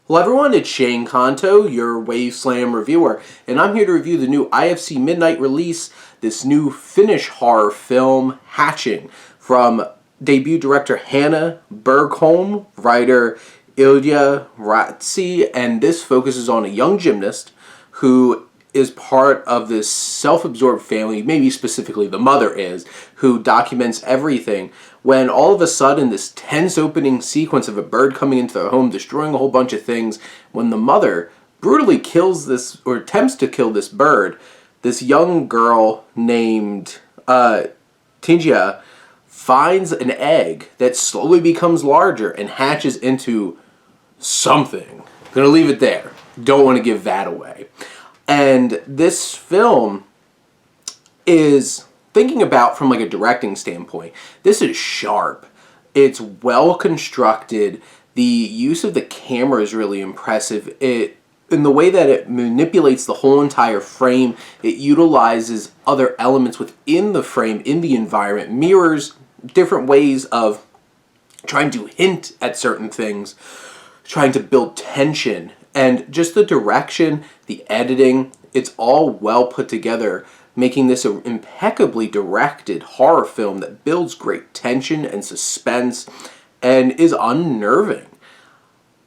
Hello everyone, it's Shane Kanto, your Wasteland reviewer, and I'm here to review the new IFC Midnight release, this new Finnish horror film, Hatching, from debut director Hanna, Bergholm, writer Ilja Ratsi, and this focuses on a young gymnast who is part of this self-absorbed family, maybe specifically the mother is, who documents everything, when all of a sudden this tense opening sequence of a bird coming into their home, destroying a whole bunch of things, when the mother brutally kills this, or attempts to kill this bird, this young girl named Tinja finds an egg that slowly becomes larger and hatches into something. I'm going to leave it there. Don't want to give that away. And this film is, thinking about from like a directing standpoint, this is sharp. It's well constructed. The use of the camera is really impressive. In the way that it manipulates the whole entire frame, it utilizes other elements within the frame, in the environment, mirrors different ways of trying to hint at certain things, trying to build tension. And just the direction, the editing, it's all well put together, making this an impeccably directed horror film that builds great tension and suspense and is unnerving.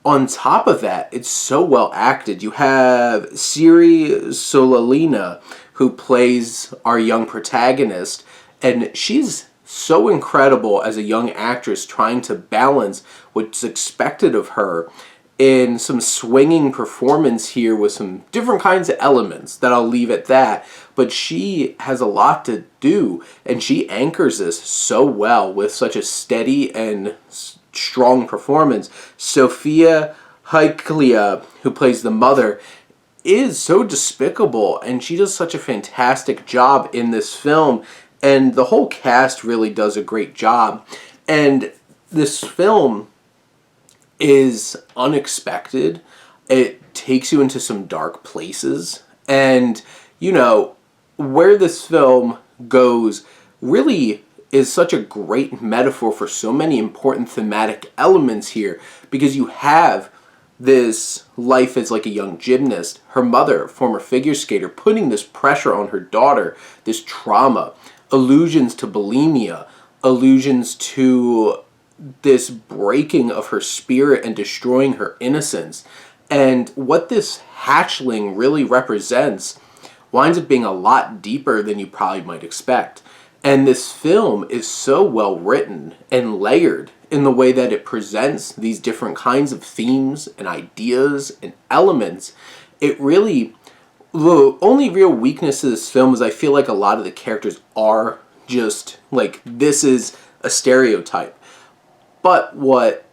On top of that, it's so well acted. You have Siiri Solalinna, who plays our young protagonist, and she's so incredible as a young actress trying to balance what's expected of her in some swinging performance here with some different kinds of elements that I'll leave at that. But she has a lot to do, and she anchors this so well with such a steady and strong performance. Sophia, Heikkila, who plays the mother, is so despicable, and she does such a fantastic job in this film, and the whole cast really does a great job. And this film is unexpected. It takes you into some dark places, and you know where this film goes really is such a great metaphor for so many important thematic elements here, because you have this life as like a young gymnast, her mother, former figure skater, putting this pressure on her daughter, this trauma, allusions to bulimia, allusions to this breaking of her spirit and destroying her innocence. And what this hatchling really represents winds up being a lot deeper than you probably might expect. And this film is so well written and layered in the way that it presents these different kinds of themes and ideas and elements. It really, the only real weakness of this film is I feel like a lot of the characters are just like, this is a stereotype. But what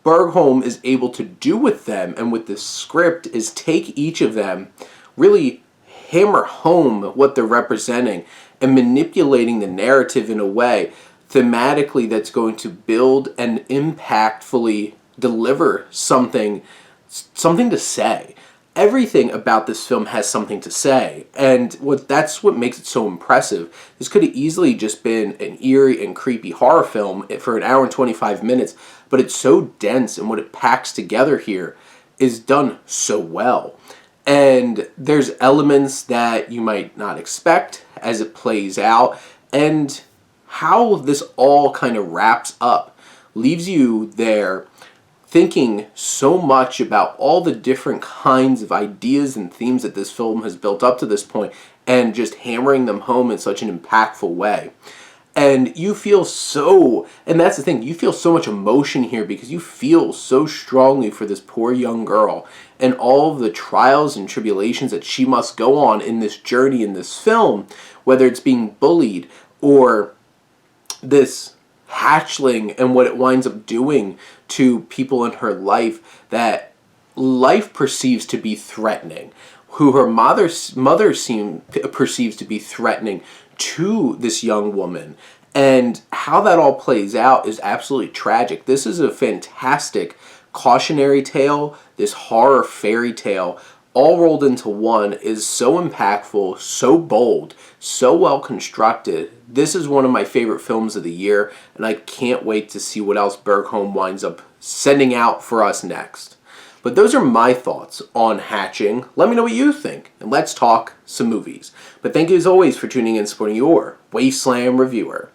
Bergholm is able to do with them and with this script is take each of them, really hammer home what they're representing, and manipulating the narrative in a way thematically that's going to build and impactfully deliver something to say. Everything about this film has something to say, and that's what makes it so impressive. This could have easily just been an eerie and creepy horror film for an hour and 25 minutes, but it's so dense, and what it packs together here is done so well. And there's elements that you might not expect as it plays out, and how this all kind of wraps up leaves you there thinking so much about all the different kinds of ideas and themes that this film has built up to this point, and just hammering them home in such an impactful way. And you feel so, and that's the thing, you feel so much emotion here because you feel so strongly for this poor young girl and all of the trials and tribulations that she must go on in this journey in this film, whether it's being bullied or this hatchling and what it winds up doing to people in her life that life perceives to be threatening, who her mother perceives to be threatening to this young woman. And how that all plays out is absolutely tragic. This is a fantastic cautionary tale, this horror fairy tale, all rolled into one, is so impactful, so bold, so well constructed. This is one of my favorite films of the year, and I can't wait to see what else Bergholm winds up sending out for us next. But those are my thoughts on Hatching. Let me know what you think, and let's talk some movies. But thank you as always for tuning in and supporting your Wasteland reviewer.